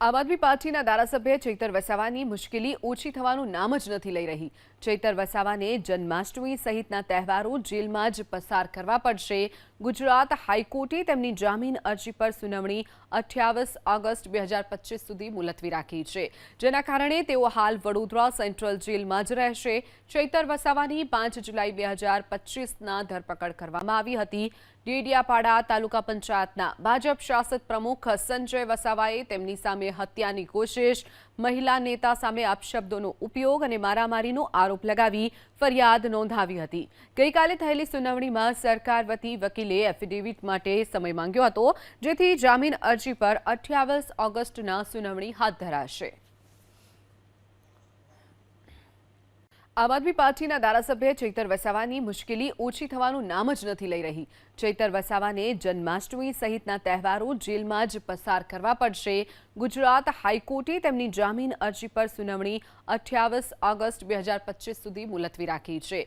આમ આદમી પાર્ટીના ધારાસભ્ય ચૈતર વસાવાની મુશ્કેલી ઓછી થવાનું નામ જ નથી લઈ રહી। ચૈતર વસાવાને જન્માષ્ટમી સહિતના તહેવારો જેલમાં જ પસાર કરવા પડશે। ગુજરાત હાઈકોર્ટે તેમની જામીન અરજી પર સુનાવણી 28 ઓગસ્ટ 2025 સુધી મુલતવી રાખી છે, જેના કારણે તેઓ હાલ વડોદરા સેન્ટ્રલ જેલમાં જ રહેશે। ચૈતર વસાવાની 5 જુલાઈ 2025ના ધરપકડ કરવામાં આવી હતી। ડેડિયાપાડા તાલુકા પંચાયતના ભાજપ શાસિત પ્રમુખ સંજય વસાવાએ તેમની સામે હત્યાની કોશિશ, મહિલા નેતા સામે અપશબ્દોનો ઉપયોગ અને મારામારીનો આરોપ લગાવી ફરિયાદ નોંધાવી હતી। ગઈકાલે થયેલી સુનાવણીમાં સરકાર વતી વકીલે એફિડેવિટ માટે સમય માંગ્યો હતો, જેથી જામીન અરજી પર 28 ઓગસ્ટના સુનાવણી હાથ ધરાશે। આમ આદમી પાર્ટીના ધારાસભ્ય ચૈતર વસાવાની મુશ્કેલી ઓછી થવાનું નામ જ નથી લઈ રહી। ચૈતર વસાવાને જન્માષ્ટમી સહિતના તહેવારો જેલમાં જ પસાર કરવા પડશે। ગુજરાત હાઈકોર્ટે તેમની જામીન અરજી પર સુનાવણી 28 ઓગસ્ટ 2025 સુધી મુલતવી રાખી છે।